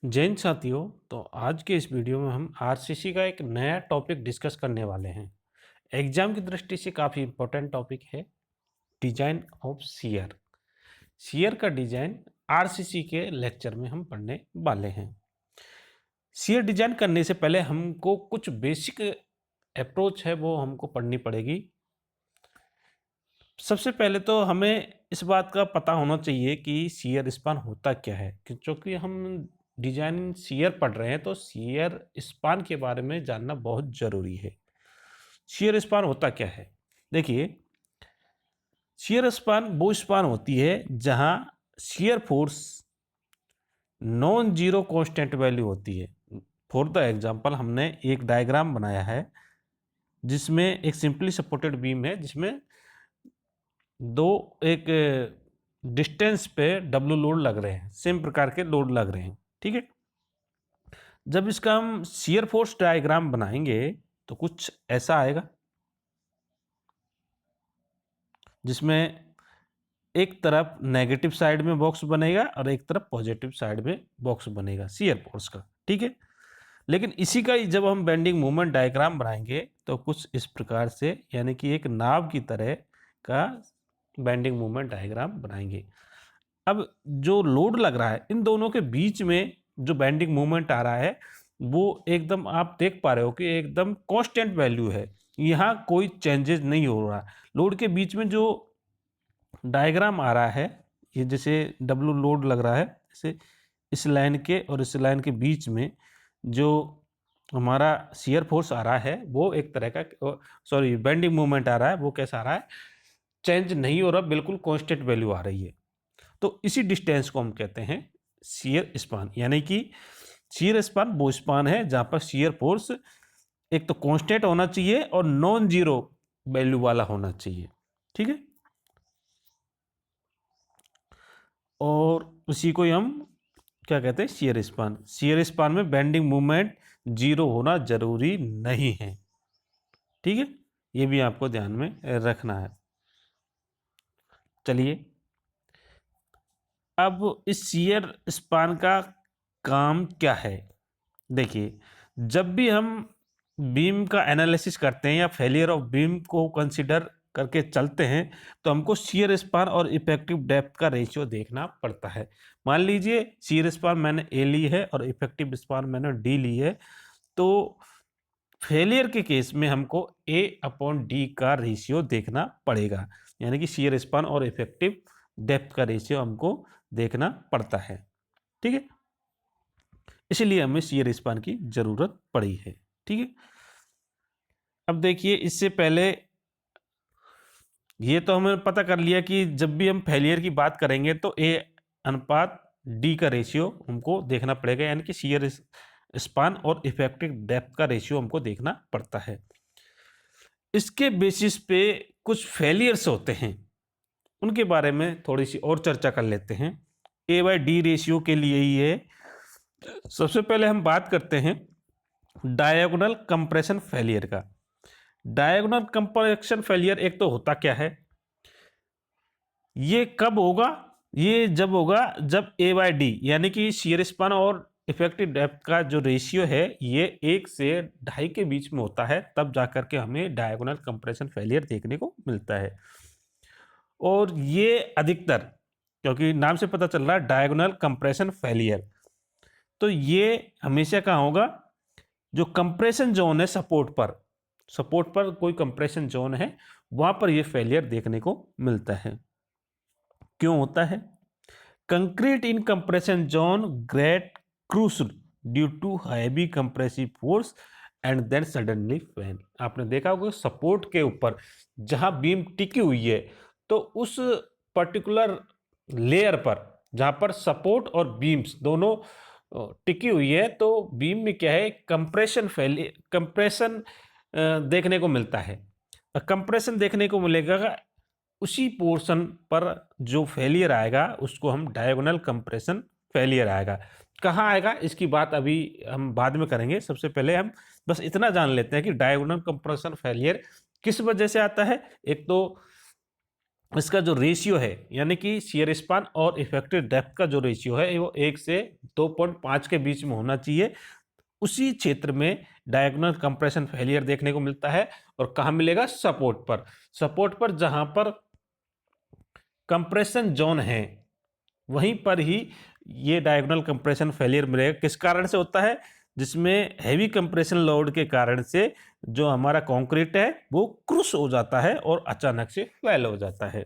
जैन साथियों, तो आज के इस वीडियो में हम आरसीसी का एक नया टॉपिक डिस्कस करने वाले हैं। एग्जाम की दृष्टि से काफ़ी इम्पोर्टेंट टॉपिक है, डिजाइन ऑफ सीयर। सीयर का डिजाइन आरसीसी के लेक्चर में हम पढ़ने वाले हैं। सीयर डिजाइन करने से पहले हमको कुछ बेसिक अप्रोच है वो हमको पढ़नी पड़ेगी। सबसे पहले तो हमें इस बात का पता होना चाहिए कि सीयर स्पान होता क्या है, क्योंकि हम डिजाइन सीयर पढ़ रहे हैं तो सीयर स्पान के बारे में जानना बहुत ज़रूरी है। सीयर स्पान होता क्या है? देखिए, सीयर स्पान वो स्पान होती है जहां shear force non zero constant value होती है। फॉर द एग्जांपल, हमने एक डायग्राम बनाया है जिसमें एक सिंपली सपोर्टेड बीम है, जिसमें दो एक डिस्टेंस पे डब्ल्यू लोड लग रहे हैं, सेम प्रकार के लोड लग रहे हैं। ठीक है, जब इसका हम शियर फोर्स डायग्राम बनाएंगे तो कुछ ऐसा आएगा, जिसमें एक तरफ नेगेटिव साइड में बॉक्स बनेगा और एक तरफ पॉजिटिव साइड में बॉक्स बनेगा शियर फोर्स का। ठीक है, लेकिन इसी का ही जब हम बेंडिंग मोमेंट डायग्राम बनाएंगे तो कुछ इस प्रकार से, यानी कि एक नाव की तरह का बेंडिंग मोमेंट डायग्राम बनाएंगे। अब जो लोड लग रहा है, इन दोनों के बीच में जो बेंडिंग मोमेंट आ रहा है वो एकदम आप देख पा रहे हो कि एकदम कांस्टेंट वैल्यू है, यहाँ कोई चेंजेस नहीं हो रहा। लोड के बीच में जो डायग्राम आ रहा है, ये जैसे डब्ल्यू लोड लग रहा है, जैसे इस लाइन के और इस लाइन के बीच में जो हमारा शियर फोर्स आ रहा है वो एक तरह का, सॉरी, बेंडिंग मोमेंट आ रहा है, वो कैसा आ रहा है, चेंज नहीं हो रहा, बिल्कुल कांस्टेंट वैल्यू आ रही है। तो इसी डिस्टेंस को हम कहते हैं शियर स्पान, यानी कि शियर स्पान वो स्पान है जहां पर शियर फोर्स एक तो कांस्टेंट होना चाहिए और नॉन जीरो वैल्यू वाला होना चाहिए। ठीक है, और उसी को हम क्या कहते हैं, शियर स्पान। शियर स्पान में बेंडिंग मूवमेंट जीरो होना जरूरी नहीं है। ठीक है, ये भी आपको ध्यान में रखना है। चलिए, अब इस शियर स्पान का काम क्या है? देखिए, जब भी हम बीम का एनालिसिस करते हैं या फेलियर ऑफ बीम को कंसीडर करके चलते हैं तो हमको शियर स्पान और इफेक्टिव डेप्थ का रेशियो देखना पड़ता है। मान लीजिए शियर स्पान मैंने ए ली है और इफेक्टिव स्पान मैंने डी ली है, तो फेलियर के केस में हमको ए अपॉन डी का रेशियो देखना पड़ेगा, यानी कि शियर स्पान और इफेक्टिव डेप्थ का रेशियो हमको देखना पड़ता है। ठीक है, इसलिए हमें शियर स्पान की जरूरत पड़ी है। ठीक है, अब देखिए, इससे पहले ये तो हमें पता कर लिया कि जब भी हम फेलियर की बात करेंगे तो ए अनुपात डी का रेशियो हमको देखना पड़ेगा, यानी कि शियर स्पान और इफेक्टिव डेप्थ का रेशियो हमको देखना पड़ता है। इसके बेसिस पे कुछ फेलियर्स होते हैं, उनके बारे में थोड़ी सी और चर्चा कर लेते हैं। ए बाई डी रेशियो के लिए ही है। सबसे पहले हम बात करते हैं डायगोनल कंप्रेशन फेलियर का। डायगोनल कंप्रेशन फेलियर एक तो होता क्या है, ये कब होगा? ये जब होगा जब ए बाई डी, यानी कि शियर स्पान और इफेक्टिव डेप्थ का जो रेशियो है ये 1 से 2.5 के बीच में होता है, तब जाकर के हमें डायगोनल कंप्रेशन फेलियर देखने को मिलता है। और ये अधिकतर, क्योंकि नाम से पता चल रहा है डायगोनल कंप्रेशन फेलियर, तो ये हमेशा कहाँ होगा? जो कंप्रेशन जोन है सपोर्ट पर कोई कंप्रेशन जोन है, वहां पर ये फेलियर देखने को मिलता है। क्यों होता है? Concrete in compression zone great crushed due to heavy compressive force and then suddenly fail. आपने देखा होगा सपोर्ट के ऊपर जहां बीम टिकी हुई है, तो उस पर्टिकुलर लेयर पर जहां पर सपोर्ट और बीम्स दोनों टिकी हुई है, तो बीम में क्या है, कंप्रेशन देखने को मिलता है। कंप्रेशन देखने को मिलेगा, उसी पोर्शन पर जो फेलियर आएगा उसको हम डायगोनल कंप्रेशन फेलियर आएगा। कहाँ आएगा इसकी बात अभी हम बाद में करेंगे। सबसे पहले हम बस इतना जान लेते हैं कि डायगोनल कंप्रेशन फेलियर किस वजह से आता है। एक तो इसका जो रेशियो है यानी कि शियर स्पान और इफेक्टिव डेप्थ का जो रेशियो है वो 1 से 2.5 के बीच में होना चाहिए। उसी क्षेत्र में डायगोनल कंप्रेशन फेलियर देखने को मिलता है। और कहाँ मिलेगा? सपोर्ट पर। सपोर्ट पर जहां पर कंप्रेशन जोन है वहीं पर ही ये डायगोनल कंप्रेशन फेलियर मिलेगा। किस कारण से होता है? जिसमें हैवी कंप्रेशन लोड के कारण से जो हमारा कंक्रीट है वो क्रुश हो जाता है और अचानक से फेल हो जाता है।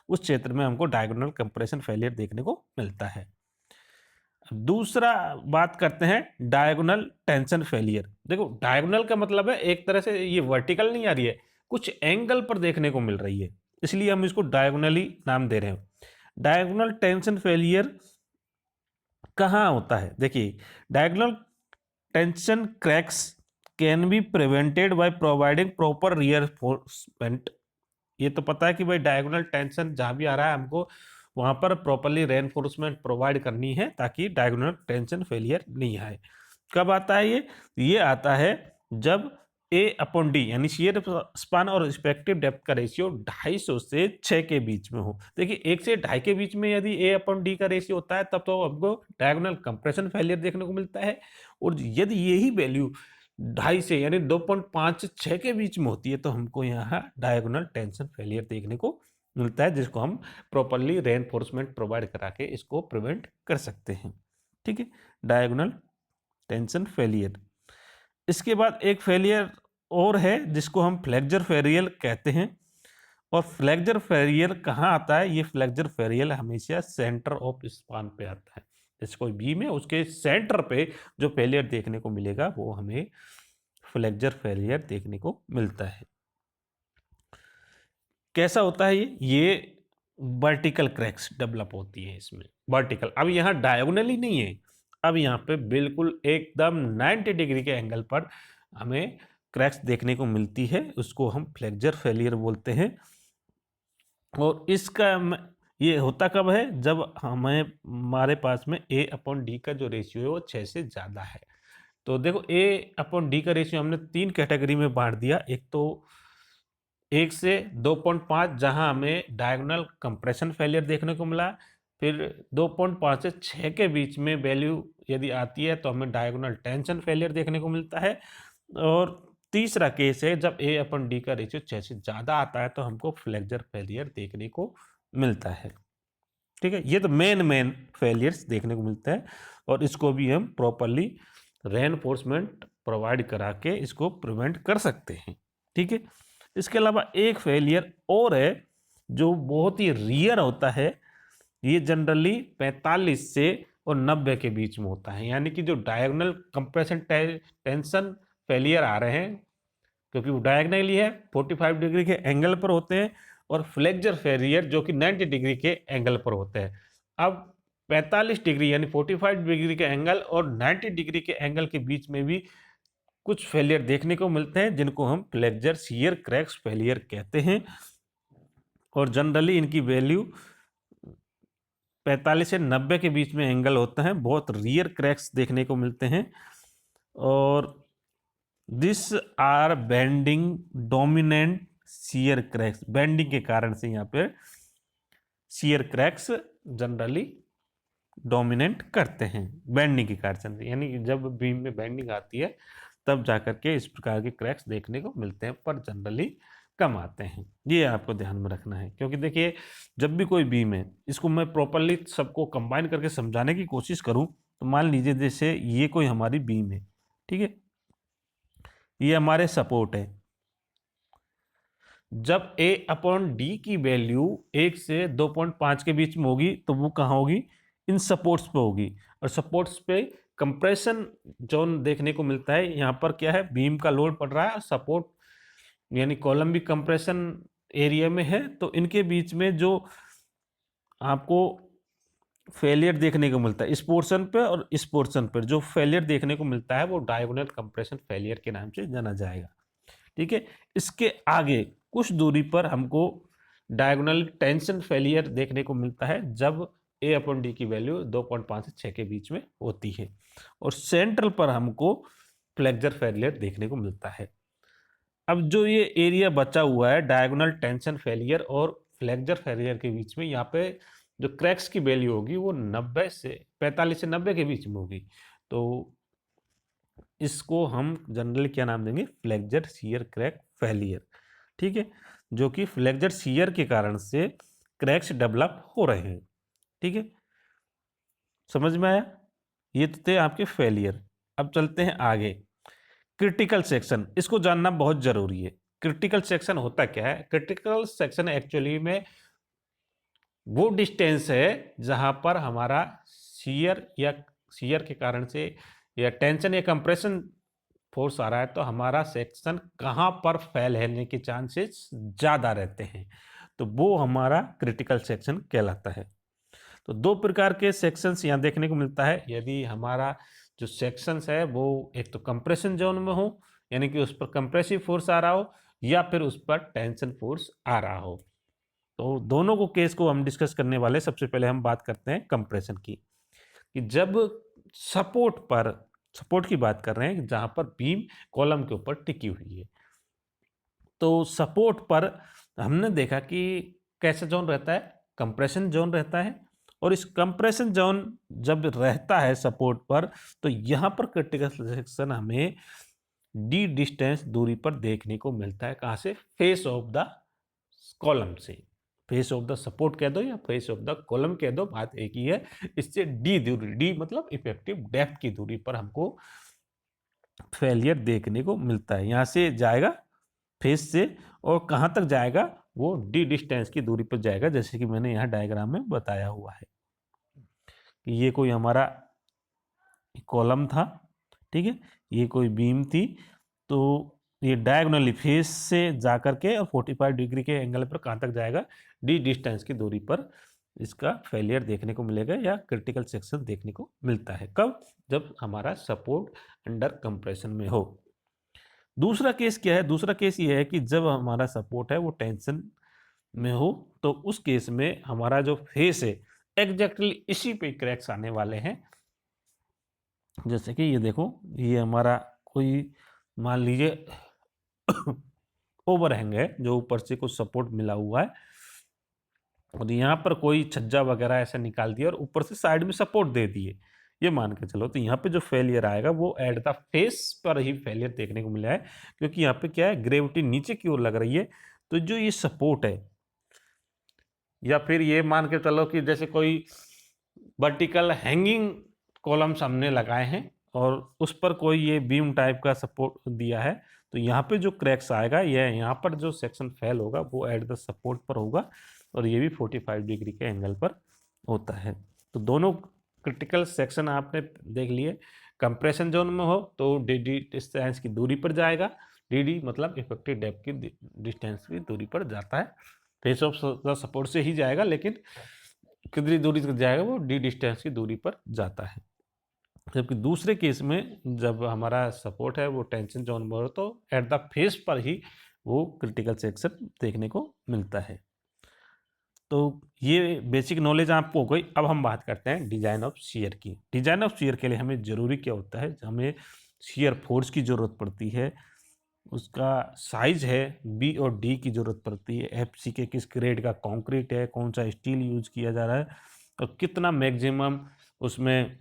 उस क्षेत्र में हमको डायगोनल कंप्रेशन फेलियर देखने को मिलता है। दूसरा बात करते हैं डायगोनल टेंशन फेलियर। देखो, डायगोनल का मतलब है एक तरह से ये वर्टिकल नहीं आ रही है, कुछ एंगल पर देखने को मिल रही है, इसलिए हम इसको डायगोनली नाम दे रहे हैं। डायगोनल टेंशन फेलियर कहाँ होता है? देखिए, diagonal tension cracks can be prevented by providing proper reinforcement. ये तो पता है कि भाई डायगोनल टेंशन जहां भी आ रहा है हमको वहां पर प्रॉपरली रेनफोर्समेंट प्रोवाइड करनी है ताकि डायगोनल टेंशन फेलियर नहीं आए। कब आता है ये आता है जब ए अपॉन डी यानी शियर स्पान और रिस्पेक्टिव डेप्थ का रेशियो 250 से 6 के बीच में हो। देखिए, 1 से 2.5 के बीच में यदि ए अपॉन डी का रेशियो होता है तब तो हमको डायगोनल कंप्रेशन फेलियर देखने को मिलता है। और यदि यही वैल्यू 2.5 से यानी 2.56 के बीच में होती है तो हमको यहाँ डायगोनल टेंशन फेलियर देखने को मिलता है, जिसको हम प्रॉपरली रेनफोर्समेंट प्रोवाइड करा के इसको प्रिवेंट कर सकते हैं। ठीक है, डायगोनल टेंशन फेलियर। इसके बाद एक फेलियर और है जिसको हम फ्लेक्सर फेलियर कहते हैं। और फ्लेक्सर फेलियर कहाँ आता है? ये फ्लेक्सर फेलियर हमेशा सेंटर ऑफ स्पान पे आता है। जैसे कोई बीम है उसके सेंटर पे जो फेलियर देखने को मिलेगा वो हमें फ्लेक्सर फेलियर देखने को मिलता है। कैसा होता है ये वर्टिकल क्रैक्स डेवलप होती है इसमें, वर्टिकल। अब यहाँ डायगोनली नहीं है, अब यहाँ पे बिल्कुल एकदम 90 डिग्री के एंगल पर हमें क्रैक्स देखने को मिलती है, उसको हम फ्लेक्सर फेलियर बोलते हैं। और इसका ये होता कब है? जब हमारे पास में ए अपॉन डी का जो रेशियो है वो 6 से ज़्यादा है। तो देखो, ए अपॉन डी का रेशियो हमने 3 कैटेगरी में बांट दिया। एक तो 1 से 2.5 जहां हमें डायगोनल कंप्रेशन फेलियर देखने को मिला। फिर 2.5 से 6 के बीच में वैल्यू यदि आती है तो हमें डायगोनल टेंशन फेलियर देखने को मिलता है। और तीसरा केस है जब ए अपन डी का रेशियो 6 से ज़्यादा आता है तो हमको फ्लेक्सर फेलियर देखने को मिलता है। ठीक है, ये तो मेन फेलियर्स देखने को मिलता है और इसको भी हम प्रॉपरली रेनफोर्समेंट प्रोवाइड करा के इसको प्रिवेंट कर सकते हैं। ठीक है, इसके अलावा एक फेलियर और है जो बहुत ही रियर होता है। ये जनरली 45 से और 90 के बीच में होता है, यानी कि जो डायगोनल कंप्रेशन टेंशन फेलियर आ रहे हैं क्योंकि वो डायगोनली है, 45 डिग्री के एंगल पर होते हैं। और फ्लेक्सर फेलियर जो कि 90 डिग्री के एंगल पर होते हैं। अब 45 डिग्री यानी 45 डिग्री के एंगल और 90 डिग्री के एंगल के बीच में भी कुछ फेलियर देखने को मिलते हैं जिनको हम फ्लेक्सर शियर क्रैक्स फेलियर कहते हैं। और जनरली इनकी वैल्यू 45 से 90 के बीच में एंगल होता है, बहुत रियर क्रैक्स देखने को मिलते हैं। और this are bending dominant shear cracks, bending के कारण से यहाँ पे शियर क्रैक्स जनरली डोमिनेट करते हैं बेंडिंग के कारण से, यानी कि जब बीम में बेंडिंग आती है तब जाकर के इस प्रकार के क्रैक्स देखने को मिलते हैं, पर जनरली कम आते हैं। ये आपको ध्यान में रखना है क्योंकि देखिए, जब भी कोई बीम है इसको मैं प्रॉपरली सबको कंबाइन करके समझाने की कोशिश करूं तो मान लीजिए जैसे ये कोई हमारी बीम है, ठीक है, ये हमारे सपोर्ट है। जब ए अपॉन डी की वैल्यू 1 से 2.5 के बीच में होगी तो वो कहाँ होगी? इन सपोर्ट्स पे होगी। और सपोर्ट्स पे कंप्रेशन जोन देखने को मिलता है। यहाँ पर क्या है? बीम का लोड पड़ रहा है और सपोर्ट यानी कॉलम भी कंप्रेशन एरिया में है, तो इनके बीच में जो आपको फेलियर देखने को मिलता है इस पोर्शन पे और इस पोर्शन पर जो फेलियर देखने को मिलता है वो डायगोनल कंप्रेशन फेलियर के नाम से जाना जाएगा। ठीक है, इसके आगे कुछ दूरी पर हमको डायगोनल टेंशन फेलियर देखने को मिलता है जब ए अपॉन डी की वैल्यू 2.5 से 6 के बीच में होती है। और सेंट्रल पर हमको फ्लेक्सर फेलियर देखने को मिलता है। अब जो ये एरिया बचा हुआ है डायगोनल टेंशन फेलियर और फ्लेक्सर फेलियर के बीच में यहाँ पे जो क्रैक्स की वैल्यू होगी वो 45 से 90 के बीच में होगी। तो इसको हम जनरली क्या नाम देंगे, फ्लेक्सर शियर क्रैक फेलियर। ठीक है, जो कि फ्लेक्सर शियर के कारण से क्रैक्स डेवलप हो रहे हैं। ठीक है, समझ में आया? ये तो थे आपके फेलियर। अब चलते हैं आगे, क्रिटिकल सेक्शन। इसको जानना बहुत जरूरी है। क्रिटिकल सेक्शन होता क्या है? क्रिटिकल सेक्शन एक्चुअली में वो डिस्टेंस है जहां पर हमारा शियर के कारण से या टेंशन या कंप्रेशन फोर्स आ रहा है, तो हमारा सेक्शन कहां पर फेल होने के चांसेस ज़्यादा रहते हैं, तो वो हमारा क्रिटिकल सेक्शन कहलाता है। तो दो प्रकार के सेक्शंस यहाँ देखने को मिलता है। यदि हमारा जो सेक्शंस है वो एक तो कंप्रेशन जोन में हो, यानी कि उस पर कंप्रेसिव फोर्स आ रहा हो, या फिर उस पर टेंशन फोर्स आ रहा हो। तो दोनों को केस को हम डिस्कस करने वाले। सबसे पहले हम बात करते हैं कंप्रेशन की, कि जब सपोर्ट की बात कर रहे हैं जहां पर बीम कॉलम के ऊपर टिकी हुई है, तो सपोर्ट पर हमने देखा कि कैसा जोन रहता है, कंप्रेशन जोन रहता है। और इस कंप्रेशन जोन जब रहता है सपोर्ट पर, तो यहाँ पर क्रिटिकल सेक्शन हमें डी डिस्टेंस दूरी पर देखने को मिलता है। कहाँ से? फेस ऑफ द कॉलम से। फेस ऑफ द सपोर्ट कह दो या फेस ऑफ द कॉलम कह दो, बात एक ही है। इससे डी दूरी, डी मतलब इफेक्टिव डेप्थ की दूरी पर हमको फेलियर देखने को मिलता है। यहाँ से जाएगा फेस से, और कहाँ तक जाएगा? वो डी डिस्टेंस की दूरी पर जाएगा, जैसे कि मैंने यहाँ डायग्राम में बताया हुआ है कि ये कोई हमारा कॉलम था। ठीक है, ये कोई बीम थी, तो ये डायगोनली फेस से जाकर के और 45 डिग्री के एंगल पर कहाँ तक जाएगा? डी डिस्टेंस की दूरी पर इसका फेलियर देखने को मिलेगा या क्रिटिकल सेक्शन देखने को मिलता है। कब? जब हमारा सपोर्ट अंडर कंप्रेशन में हो। दूसरा केस क्या है? दूसरा केस ये है कि जब हमारा सपोर्ट है वो टेंशन में हो, तो उस केस में हमारा जो फेस है एग्जैक्टली इसी पे क्रैक्स आने वाले हैं। जैसे कि ये देखो, ये हमारा कोई मान लीजिए ओवरहैंग है जो ऊपर से कुछ सपोर्ट मिला हुआ है, और यहाँ पर कोई छज्जा वगैरह ऐसा निकाल दिया और ऊपर से साइड में सपोर्ट दे दिए, ये मान के चलो। तो यहाँ पे जो फेलियर आएगा वो एट द फेस पर ही फेलियर देखने को मिला है, क्योंकि यहाँ पे क्या है, ग्रेविटी नीचे की ओर लग रही है। तो जो ये सपोर्ट है, या फिर ये मान के चलो कि जैसे कोई वर्टिकल हैंगिंग कॉलम्स हमने लगाए हैं और उस पर कोई ये बीम टाइप का सपोर्ट दिया है, तो यहाँ पे जो क्रैक्स आएगा, यह यहाँ पर जो सेक्शन फेल होगा वो एट द सपोर्ट पर होगा, और ये भी 45 डिग्री के एंगल पर होता है। तो दोनों क्रिटिकल सेक्शन आपने देख लिए। कंप्रेशन जोन में हो तो डी डिस्टेंस की दूरी पर जाएगा, डी मतलब इफेक्टिव डेप्थ की डिस्टेंस की दूरी पर जाता है। फेस ऑफ द सपोर्ट से ही जाएगा, लेकिन कितनी दूरी तक जाएगा? वो डी डिस्टेंस की दूरी पर जाता है। जबकि दूसरे केस में जब हमारा सपोर्ट है वो टेंशन जोन में हो, तो एट द फेस पर ही वो क्रिटिकल सेक्शन देखने को मिलता है। तो ये बेसिक नॉलेज आपको हो गई। अब हम बात करते हैं डिजाइन ऑफ शियर की। डिजाइन ऑफ शियर के लिए हमें जरूरी क्या होता है? हमें शियर फोर्स की जरूरत पड़ती है, उसका साइज है, बी और डी की जरूरत पड़ती है, एफसी के किस ग्रेड का कंक्रीट है, कौन सा स्टील यूज किया जा रहा है, और कितना मैक्सिमम उसमें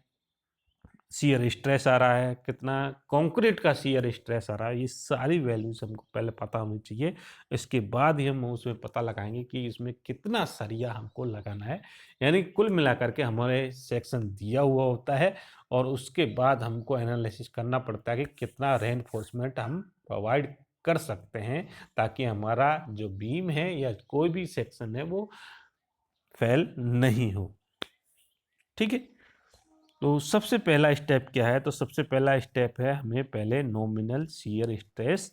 शियर स्ट्रेस आ रहा है, कितना कंक्रीट का शियर स्ट्रेस आ रहा है। ये सारी वैल्यूज हमको पहले पता होनी चाहिए। इसके बाद ही हम उसमें पता लगाएंगे कि इसमें कितना सरिया हमको लगाना है। यानी कुल मिलाकर के हमारे सेक्शन दिया हुआ होता है, और उसके बाद हमको एनालिसिस करना पड़ता है कि कितना रेनफोर्समेंट हम प्रोवाइड कर सकते हैं, ताकि हमारा जो बीम है या कोई भी सेक्शन है वो फेल नहीं हो। ठीक है, तो सबसे पहला स्टेप क्या है? तो सबसे पहला स्टेप है, हमें पहले नॉमिनल शियर स्ट्रेस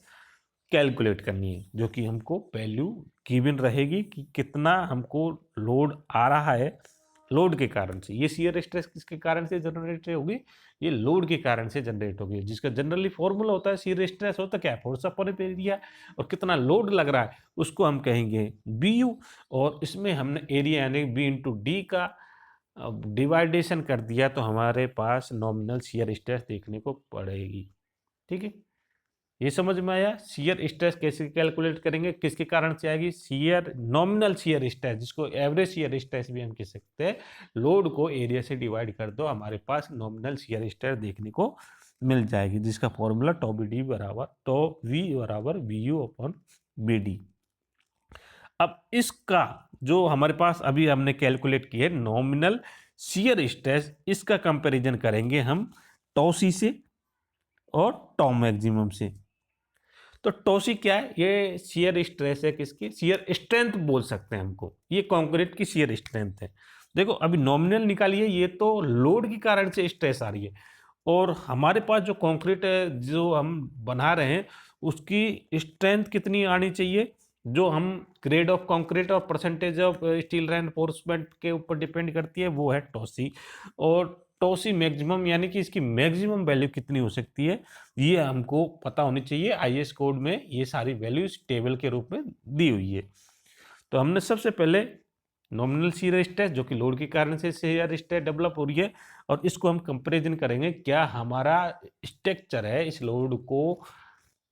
कैलकुलेट करनी है, जो कि हमको वैल्यू गिवन रहेगी कि कितना हमको लोड आ रहा है। लोड के कारण से ये शियर स्ट्रेस किसके कारण से जनरेट होगी? ये लोड के कारण से जनरेट होगी, जिसका जनरली फॉर्मूला होता है शियर स्ट्रेस होता क्या है? फोर्स अपॉन एरिया, और कितना लोड लग रहा है उसको हम कहेंगे BU, और इसमें हमने एरिया यानी B इंटू डी का अब डिवाइडेशन कर दिया, तो हमारे पास नॉमिनल शियर स्ट्रेस देखने को पड़ेगी। ठीक है, ये समझ में आया। शियर स्ट्रेस कैसे कैलकुलेट करेंगे, किसके कारण से आएगी, शियर नॉमिनल शियर स्ट्रेस, जिसको एवरेज शियर स्ट्रेस भी हम कह सकते हैं। लोड को एरिया से डिवाइड कर दो, हमारे पास नॉमिनल शियर स्ट्रेस देखने को मिल जाएगी, जिसका फॉर्मूला टो वी बराबर V U upon B D. अब इसका जो हमारे पास अभी हमने कैलकुलेट किया है नॉमिनल शियर स्ट्रेस, इसका कंपैरिजन करेंगे हम टो सी से और टो मैक्सिमम से। तो टोसी क्या है, ये शियर स्ट्रेस है, किसकी शियर स्ट्रेंथ बोल सकते हैं हमको, ये कंक्रीट की शियर स्ट्रेंथ है। देखो अभी नॉमिनल निकालिए, ये तो लोड के कारण से स्ट्रेस आ रही है, और हमारे पास जो कंक्रीट है जो हम बना रहे हैं उसकी स्ट्रेंथ कितनी आनी चाहिए, जो हम ग्रेड ऑफ कंक्रीट और परसेंटेज ऑफ स्टील रेनफोर्समेंट के ऊपर डिपेंड करती है, वो है टोसी। और टोसी मैक्सिमम यानी कि इसकी मैक्सिमम वैल्यू कितनी हो सकती है, ये हमको पता होनी चाहिए। आईएस कोड में ये सारी वैल्यूज टेबल के रूप में दी हुई है। तो हमने सबसे पहले नॉमिनल शियर स्ट्रेस, जो कि लोड के कारण से शियर स्ट्रेस डेवलप हो रही है, और इसको हम कंपैरिजन करेंगे क्या हमारा स्ट्रक्चर है इस लोड को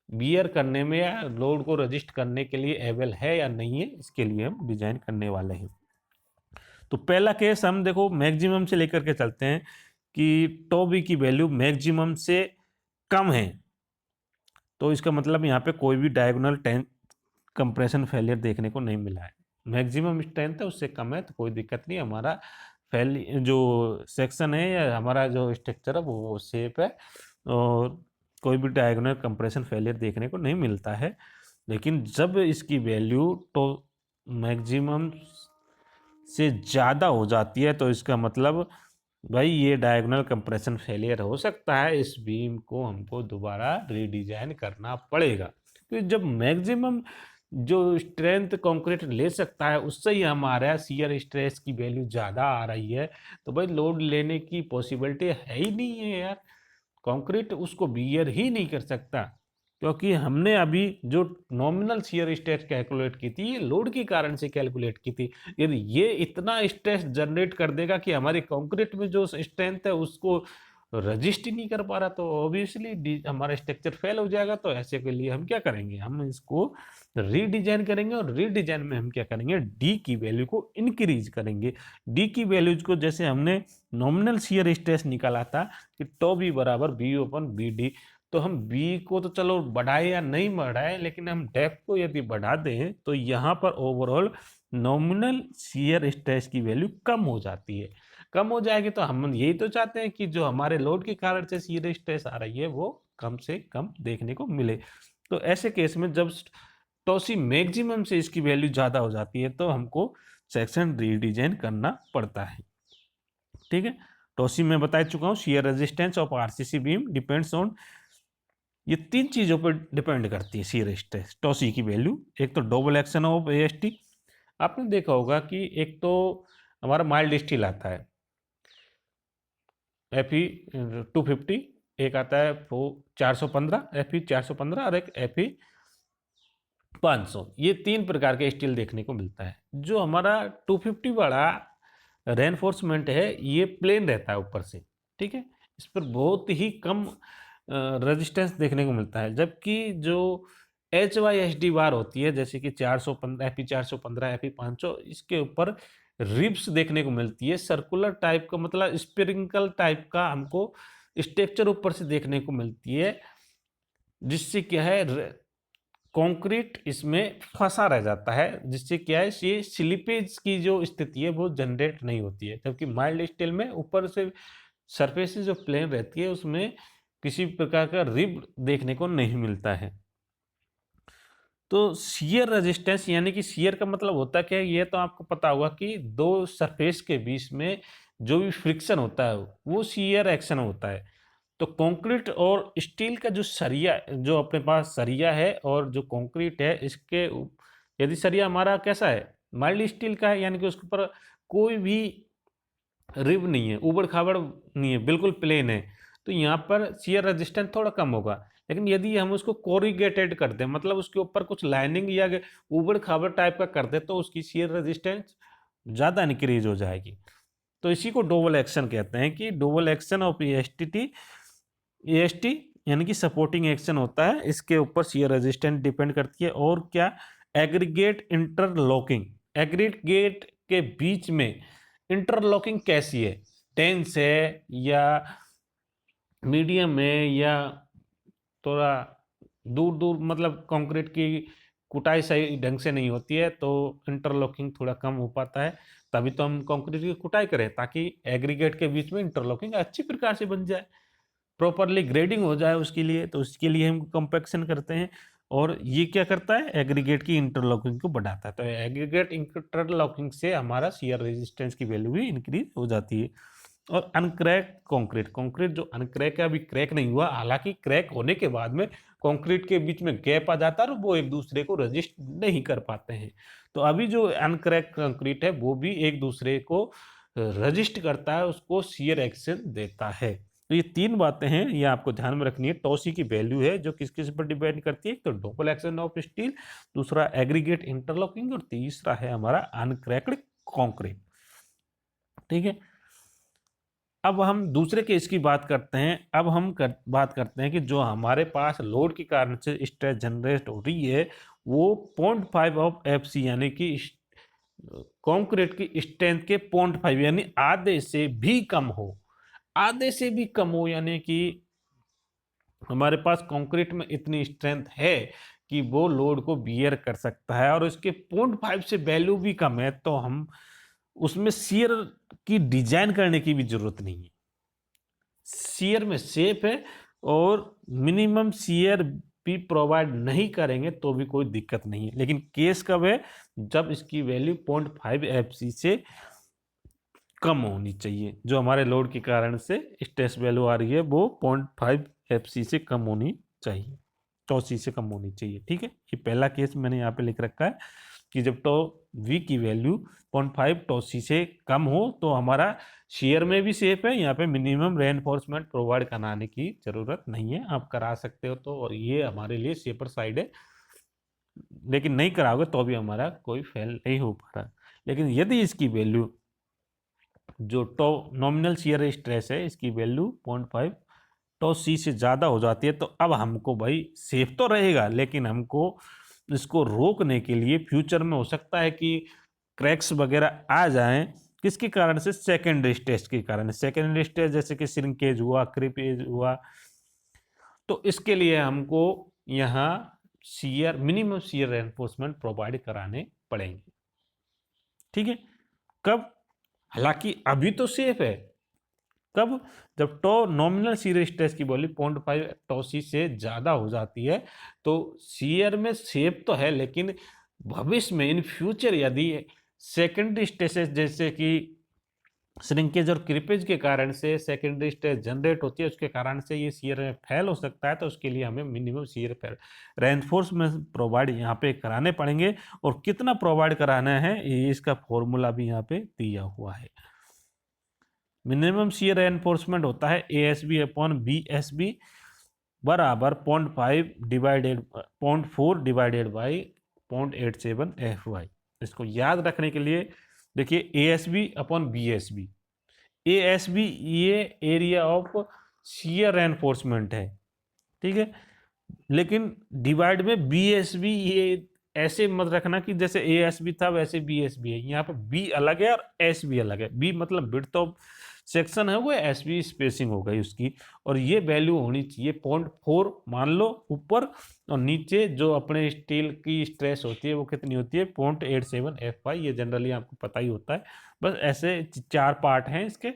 बियर करने में या लोड को रजिस्ट करने के लिए एबल है या नहीं है, इसके लिए हम डिजाइन करने वाले हैं। तो पहला केस हम देखो मैक्सिमम से लेकर के चलते हैं कि टो बी की वैल्यू मैक्सिमम से कम है, तो इसका मतलब यहाँ पे कोई भी डायगोनल कंप्रेशन फेलियर देखने को नहीं मिला है। मैक्सिमम स्ट्रेंथ है उससे कम है तो कोई दिक्कत नहीं, हमारा जो सेक्शन है या हमारा जो स्ट्रक्चर है वो सेफ है, और कोई भी डायगोनल कंप्रेशन फेलियर देखने को नहीं मिलता है। लेकिन जब इसकी वैल्यू तो मैक्सिमम से ज़्यादा हो जाती है तो इसका मतलब भाई ये डायगोनल कंप्रेशन फेलियर हो सकता है, इस बीम को हमको दोबारा रीडिजाइन करना पड़ेगा। तो जब मैक्सिमम जो स्ट्रेंथ कंक्रीट ले सकता है उससे ही हमारा शियर स्ट्रेस की वैल्यू ज़्यादा आ रही है, तो भाई लोड लेने की पॉसिबिलिटी है ही नहीं है यार, कंक्रीट उसको बियर ही नहीं कर सकता। क्योंकि हमने अभी जो नॉमिनल शियर स्ट्रेस कैलकुलेट की थी ये लोड के कारण से कैलकुलेट की थी। यदि ये इतना स्ट्रेस जनरेट कर देगा कि हमारे कंक्रीट में जो स्ट्रेंथ है उसको रजिस्ट ही नहीं कर पा रहा, तो ऑब्वियसली हमारा स्ट्रक्चर फेल हो जाएगा। तो ऐसे के लिए हम क्या करेंगे, हम इसको रीडिजाइन करेंगे, और रीडिजाइन में हम क्या करेंगे, डी की वैल्यू को इंक्रीज करेंगे। डी की वैल्यूज को जैसे हमने नॉमिनल शियर स्ट्रेस निकाला था कि टो बी बराबर बी ओपन बी डी, तो हम बी को तो चलो बढ़ाए या नहीं बढ़ाए, लेकिन हम डेप्थ को यदि बढ़ा दें तो यहाँ पर ओवरऑल नॉमिनल शियर स्ट्रेस की वैल्यू कम हो जाती है। कम हो जाएगी तो हम यही तो चाहते हैं कि जो हमारे लोड के कारण से शियर स्ट्रेस आ रही है वो कम से कम देखने को मिले। तो ऐसे केस में जब टॉसी मैक्सिमम से इसकी वैल्यू ज़्यादा हो जाती है तो हमको सेक्शन रीडिजाइन करना पड़ता है। ठीक है, टॉसी में बता चुका हूँ, shear resistance of RCC beam depends on, ये तीन चीज़ों पर डिपेंड करती है शियर स्ट्रेस टॉसी की वैल्यू। एक तो डबल एक्शन ऑफ एएसटी, आपने देखा होगा कि एक तो हमारा माइल्ड स्टील आता है FE 250, एक आता है वो 415 FE 415 और एक FE 500, ये तीन प्रकार के स्टील देखने को मिलता है। जो हमारा 250 वाला रेनफोर्समेंट है ये प्लेन रहता है ऊपर से, ठीक है, इस पर बहुत ही कम रेजिस्टेंस देखने को मिलता है। जबकि जो HYSD बार होती है जैसे कि 415 FE 415 FE 500, इसके ऊपर रिब्स देखने को मिलती है, सर्कुलर टाइप का, मतलब स्प्रिंकल टाइप का हमको स्ट्रक्चर ऊपर से देखने को मिलती है, जिससे क्या है कंक्रीट इसमें फंसा रह जाता है, जिससे क्या है ये स्लिपेज की जो स्थिति है वो जनरेट नहीं होती है। जबकि माइल्ड स्टील में ऊपर से सरफेस जो प्लेन रहती है उसमें किसी प्रकार का रिब देखने को नहीं मिलता है। तो शियर रेजिस्टेंस यानी कि शियर का मतलब होता क्या है, ये तो आपको पता होगा कि दो सरफेस के बीच में जो भी फ्रिक्शन होता है वो शियर एक्शन होता है। तो कंक्रीट और स्टील का जो सरिया, जो अपने पास सरिया है और जो कंक्रीट है, इसके यदि सरिया हमारा कैसा है, माइल्ड स्टील का है, यानी कि उसके ऊपर कोई भी रिब नहीं है, उबड़ खाबड़ नहीं है, बिल्कुल प्लेन है, तो यहाँ पर शियर रेजिस्टेंस थोड़ा कम होगा। लेकिन यदि हम उसको कोरिगेटेड कर दें, मतलब उसके ऊपर कुछ लाइनिंग या उबड़ खाबड़ टाइप का कर दें, तो उसकी शियर रेजिस्टेंस ज़्यादा इंक्रीज हो जाएगी। तो इसी को डबल एक्शन कहते हैं कि डबल एक्शन ऑफ एएसटी यानी कि सपोर्टिंग एक्शन होता है, इसके ऊपर शियर रेजिस्टेंस डिपेंड करती है। और क्या, एग्रीगेट इंटरलॉकिंग, एग्रीगेट के बीच में इंटरलॉकिंग कैसी है, टेंस है या मीडियम है या थोड़ा दूर दूर, मतलब कंक्रीट की कुटाई सही ढंग से नहीं होती है तो इंटरलॉकिंग थोड़ा कम हो पाता है। तभी तो हम कंक्रीट की कुटाई करें ताकि एग्रीगेट के बीच में इंटरलॉकिंग अच्छी प्रकार से बन जाए, प्रॉपरली ग्रेडिंग हो जाए उसके लिए। तो उसके लिए हम कंपैक्शन करते हैं और ये क्या करता है, एग्रीगेट की इंटरलॉकिंग को बढ़ाता है। तो एग्रीगेट इंटरलॉकिंग से हमारा शियर रेजिस्टेंस की वैल्यू भी इंक्रीज हो जाती है। और अनक्रैक कंक्रीट, कंक्रीट जो अनक्रैक है, अभी क्रैक नहीं हुआ, हालांकि क्रैक होने के बाद में कंक्रीट के बीच में गैप आ जाता है और वो एक दूसरे को रजिस्ट नहीं कर पाते हैं। तो अभी जो अनक्रैक कंक्रीट है वो भी एक दूसरे को रजिस्ट करता है, उसको शियर एक्शन देता है। तो ये तीन बातें हैं, ये आपको ध्यान में रखनी है। टॉसी की वैल्यू है जो किस किस पर डिपेंड करती है, तो डोपल एक्शन ऑफ स्टील, दूसरा एग्रीगेट इंटरलॉकिंग और तीसरा है हमारा अनक्रैक्ड कंक्रीट। ठीक है, अब हम दूसरे केस की बात करते हैं। अब हम बात करते हैं कि जो हमारे पास लोड के कारण से स्ट्रेस जनरेट हो रही है वो 0.5 ऑफ एफसी, यानी कि कंक्रीट की स्ट्रेंथ के 0.5 यानी आधे से भी कम हो, आधे से भी कम हो, यानी कि हमारे पास कंक्रीट में इतनी स्ट्रेंथ है कि वो लोड को बियर कर सकता है और उसके 0.5 से वैल्यू भी कम है, तो हम उसमें शियर की डिजाइन करने की भी जरूरत नहीं है। शियर में सेफ है और मिनिमम शियर भी प्रोवाइड नहीं करेंगे तो भी कोई दिक्कत नहीं है। लेकिन केस कब है, जब इसकी वैल्यू 0.5 एफसी से कम होनी चाहिए। जो हमारे लोड के कारण से स्ट्रेस वैल्यू आ रही है वो 0.5 एफसी से कम होनी चाहिए, टॉसी से कम होनी चाहिए। ठीक है, ये पहला केस मैंने यहाँ पे लिख रखा है कि जब टॉ वी की वैल्यू 0.5 टॉसी से कम हो तो हमारा शेयर में भी सेफ है, यहाँ पे मिनिमम रेनफोर्समेंट प्रोवाइड कराने की जरूरत नहीं है। आप करा सकते हो तो, और ये हमारे लिए सेफर साइड है, लेकिन नहीं कराओगे तो भी हमारा कोई फेल नहीं हो पा रहा। लेकिन यदि इसकी वैल्यू जो टॉ नॉमिनल शियर स्ट्रेस है इसकी वैल्यू 0.5 टॉ सी से ज़्यादा हो जाती है तो अब हमको भाई सेफ तो रहेगा, लेकिन हमको इसको रोकने के लिए फ्यूचर में हो सकता है कि क्रैक्स वगैरह आ जाएं। किसके कारण से, सेकेंडरी स्ट्रेस के कारण। सेकेंडरी स्ट्रेस जैसे कि श्रिंकेज हुआ, क्रीपेज हुआ, तो इसके लिए हमको यहाँ shear, minimum shear reinforcement provide कराने पड़ेंगे। ठीक है, कब, हालांकि अभी तो सेफ है, कब, जब टॉ नॉमिनल शियर स्ट्रेस की वैल्यू 0.5 टॉ सी से ज़्यादा हो जाती है तो शियर में सेफ तो है, लेकिन भविष्य में इन फ्यूचर यदि सेकेंडरी स्ट्रेसेस जैसे कि श्रिंकेज और क्रिपेज के कारण से सेकेंडरी स्ट्रेस जनरेट होती है, उसके कारण से ये शियर में फेल हो सकता है, तो उसके लिए हमें मिनिमम शियर रेनफोर्समेंट प्रोवाइड यहाँ पे कराने पड़ेंगे। और कितना प्रोवाइड कराना है ये इसका फॉर्मूला भी यहाँ पे दिया हुआ है। मिनिमम शियर रेनफोर्समेंट होता है ASB अपॉन BSB बराबर 0.5 डिवाइडेड 0.4 डिवाइडेड बाई 0.87 FY। इसको याद रखने के लिए देखिए ASB अपॉन BSB, ASB ये एरिया ऑफ शियर रेनफोर्समेंट है, ठीक है, लेकिन डिवाइड में BSB ये ऐसे मत रखना कि जैसे ASB था वैसे BSB है। यहाँ पे B अलग है और SB अलग है। B मतलब विड्थ ऑफ सेक्शन है, वो SB स्पेसिंग हो गई उसकी, और ये वैल्यू होनी चाहिए 0.4 मान लो ऊपर, और नीचे जो अपने स्टील की स्ट्रेस होती है वो कितनी होती है 0.87 FY। ये जनरली आपको पता ही होता है। बस ऐसे चार पार्ट हैं इसके,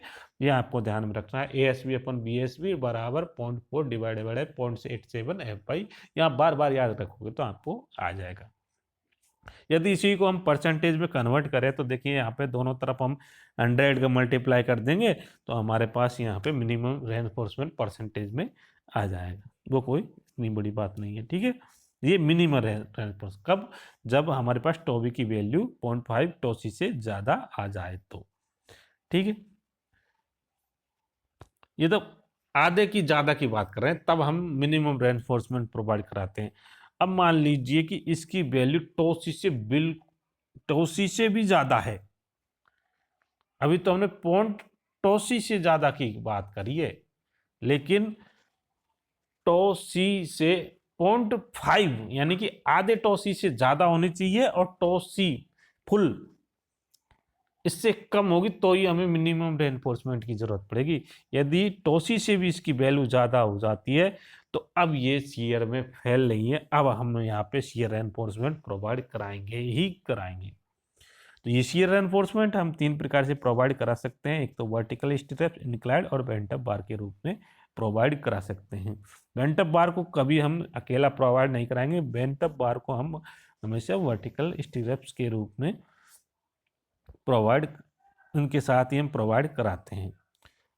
ये आपको ध्यान में रखना है। ASB अपन BSB बराबर 0.4 डिवाइडेड बाय 0.87 FY। यहाँ बार बार याद रखोगे तो आपको आ जाएगा। यदि इसी को हम परसेंटेज में कन्वर्ट करें तो देखिए यहाँ पे दोनों तरफ हम 100 का मल्टीप्लाई कर देंगे तो हमारे पास यहाँ पे मिनिमम रेनफोर्समेंट परसेंटेज में आ जाएगा। वो कोई इतनी बड़ी बात नहीं है, ठीक है। ये मिनिमम रेनफोर्स कब, जब हमारे पास टॉबी की वैल्यू 0.5 टॉसी से ज़्यादा आ जाए तो, ठीक है। ये तो आधे की ज़्यादा की बात कर रहे हैं, तब हम मिनिमम रेनफोर्समेंट प्रोवाइड कराते हैं। अब मान लीजिए कि इसकी वैल्यू टॉसी से भी ज्यादा है। अभी तो हमने पॉइंट टॉसी से ज्यादा की बात करी है, लेकिन टो सी से 0.5 यानी कि आधे टो सी से ज्यादा होनी चाहिए, और टो सी फुल इससे कम होगी तो ही हमें मिनिमम रेनफोर्समेंट की जरूरत पड़ेगी। यदि टोसी से भी इसकी वैल्यू ज्यादा हो जाती है तो अब ये शियर में फेल नहीं है, अब हम यहाँ पे शियर रेनफोर्समेंट प्रोवाइड कराएंगे ही कराएंगे। तो ये शियर रेनफोर्समेंट हम 3 प्रकार से प्रोवाइड करा सकते हैं, एक तो वर्टिकल स्ट्रेस, इंक्लाइंड और बेंट अप बार के रूप में प्रोवाइड करा सकते हैं। बेंट अप बार को कभी हम अकेला प्रोवाइड नहीं कराएंगे, बेंट अप बार को हम हमेशा वर्टिकल स्ट्रेस के रूप में प्रोवाइड, उनके साथ ही हम प्रोवाइड कराते हैं।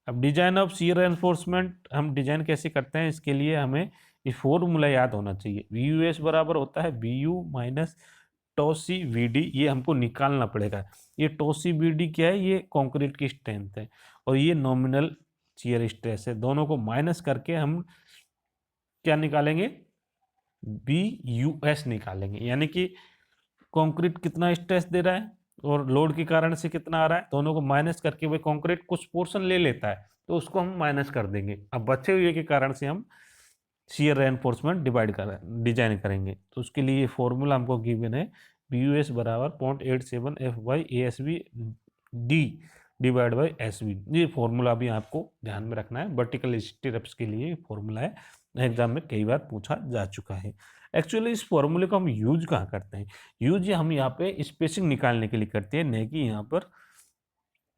अब डिजाइन ऑफ शियर एनफोर्समेंट हम डिजाइन कैसे करते हैं, इसके लिए हमें ये फॉर्मूला याद होना चाहिए। वी यू एस बराबर होता है B U minus tau C V D, ये हमको निकालना पड़ेगा। ये टो सी वी डी क्या है, ये कंक्रीट की स्ट्रेंथ है, और ये नॉमिनल शियर स्ट्रेस है। दोनों को माइनस करके हम क्या निकालेंगे, बी यू एस निकालेंगे, यानी कि कंक्रीट कितना स्ट्रेस दे रहा है और लोड के कारण से कितना आ रहा है, दोनों को माइनस करके वही कंक्रीट कुछ पोर्शन ले लेता है तो उसको हम माइनस कर देंगे। अब बचे हुए के कारण से हम शियर रेनफोर्समेंट डिजाइन करेंगे। तो उसके लिए फॉर्मूला हमको गिवन है, बी यू एस बराबर 0.87 F Y A S B D divide by S B. ये फॉर्मूला भी आपको ध्यान में रखना है, वर्टिकल स्टिरअप्स के लिए फॉर्मूला है, एग्जाम में कई बार पूछा जा चुका है। एक्चुअली इस फॉर्मूले को हम यूज कहाँ करते हैं, यूज हम यहाँ पे स्पेसिंग निकालने के लिए करते हैं, नहीं कि यहाँ पर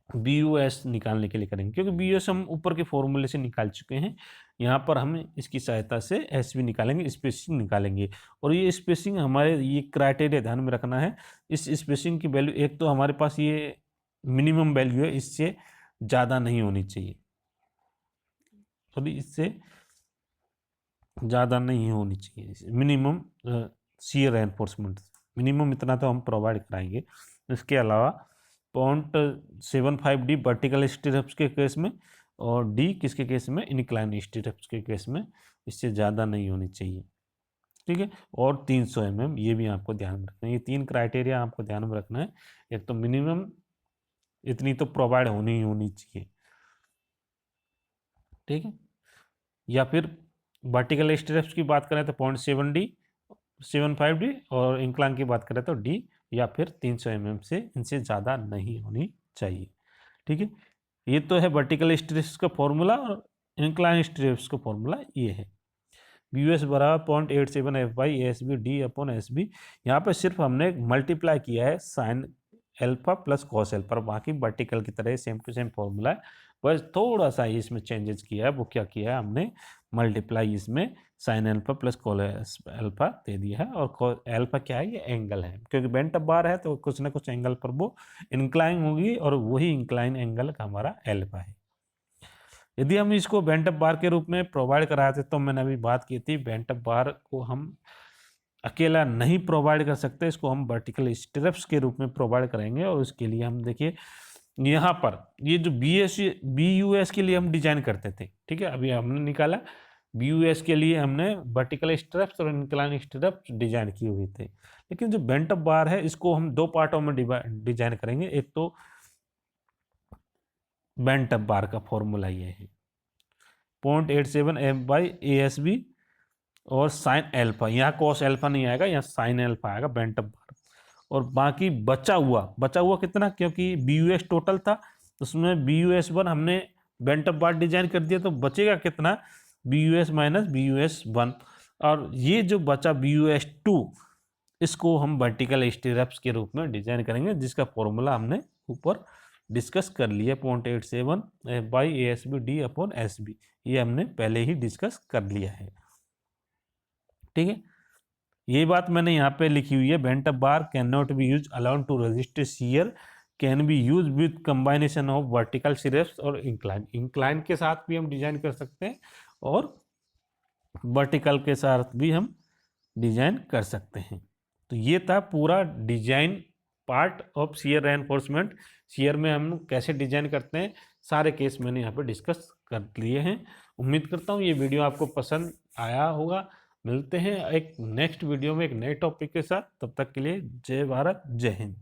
बी यू एस निकालने के लिए करेंगे, क्योंकि बी यू एस हम ऊपर के फॉर्मूले से निकाल चुके हैं। यहाँ पर हम इसकी सहायता से एस बी निकालेंगे, स्पेसिंग निकालेंगे। और ये स्पेसिंग हमारे, ये क्राइटेरिया ध्यान में रखना है, इस स्पेसिंग की वैल्यू, एक तो हमारे पास ये मिनिमम वैल्यू है, इससे ज़्यादा नहीं होनी चाहिए, सॉरी इससे ज़्यादा नहीं होनी चाहिए। मिनिमम शियर एनफोर्समेंट मिनिमम इतना तो हम प्रोवाइड कराएंगे। इसके अलावा 0.75 डी वर्टिकल स्टिरअप्स के केस में, और डी किसके केस में, इनक्लाइन स्टिरअप्स के केस में, इससे ज़्यादा नहीं होनी चाहिए, ठीक है। और 300 mm, ये भी आपको ध्यान में रखना है। ये 3 क्राइटेरिया आपको ध्यान में रखना है। एक तो मिनिमम इतनी तो प्रोवाइड होनी ही होनी चाहिए, ठीक है। या फिर वर्टिकल स्ट्रेप्स की बात करें तो 0.7 डी 75 डी, और इंक्लाइन की बात करें तो डी या फिर 300 mm से, इनसे ज़्यादा नहीं होनी चाहिए, ठीक है। ये तो है वर्टिकल स्ट्रेप्स का फॉर्मूला, और इंक्लाइन स्ट्रेप्स का फॉर्मूला ये है, बी यू एस बराबर 0.87 F Y S B D upon S B. यहाँ पर सिर्फ हमने मल्टीप्लाई किया है sine alpha plus cos alpha, बाकी वर्टिकल की तरह सेम टू सेम फॉर्मूला है, बस थोड़ा सा इसमें चेंजेस किया है। वो क्या किया है, हमने मल्टीप्लाई इसमें sine alpha plus cos alpha दे दिया है, और एल्फा क्या है, ये एंगल है, क्योंकि बेंट अप बार है तो कुछ ना कुछ एंगल पर वो इंक्लाइन होगी, और वही इंक्लाइन एंगल का हमारा एल्फा है। यदि हम इसको बेंट अप बार के रूप में प्रोवाइड कराते, तो मैंने अभी बात की थी, बेंट अप बार को हम अकेला नहीं प्रोवाइड कर सकते, इसको हम वर्टिकल स्टिरअप्स के रूप में प्रोवाइड करेंगे। और उसके लिए हम देखिए यहाँ पर ये जो बी यू एस के लिए हम डिजाइन करते थे, ठीक है, अभी हमने निकाला बी यू एस के लिए हमने वर्टिकल स्टिरअप्स और इंक्लाइन स्टिरअप्स डिजाइन किए हुए थे। लेकिन जो बेंट अप बार है, इसको हम 2 पार्टों में डिजाइन करेंगे। एक तो बेंट अप बार का फॉर्मूला ये है 0.87 F Y A S B और साइन एल्फा, यहाँ कॉस एल्फा नहीं आएगा, यहाँ साइन एल्फा आएगा बेंट अप बार। और बाकी बचा हुआ कितना, क्योंकि बी यू एस टोटल था, उसमें बी यू एस 1 हमने बेंट अप बार डिजाइन कर दिया, तो बचेगा कितना, B U S minus B U S 1। और ये जो बचा बी यू एस 2, इसको हम वर्टिकल स्टिरअप्स के रूप में डिजाइन करेंगे, जिसका फॉर्मूला हमने ऊपर डिस्कस कर लिया 0.87 F Y A S B D upon S B, ये हमने पहले ही डिस्कस कर लिया है, ठीक है। ये बात मैंने यहाँ पे लिखी हुई है, bent up bar can not be use allowed to resist shear, can be use with combination of vertical stirrups और इंक्लाइन। इंक्लाइन के साथ भी हम डिजाइन कर सकते हैं, और वर्टिकल के साथ भी हम डिजाइन कर सकते हैं। तो ये था पूरा design part of shear reinforcement. Shear में हम कैसे डिजाइन करते हैं, सारे केस मैंने यहाँ पे डिस्कस कर लिए हैं। उम्मीद करता हूँ ये वीडियो आपको पसंद आया होगा। मिलते हैं एक नेक्स्ट वीडियो में एक नए टॉपिक के साथ, तब तक के लिए जय भारत, जय हिंद।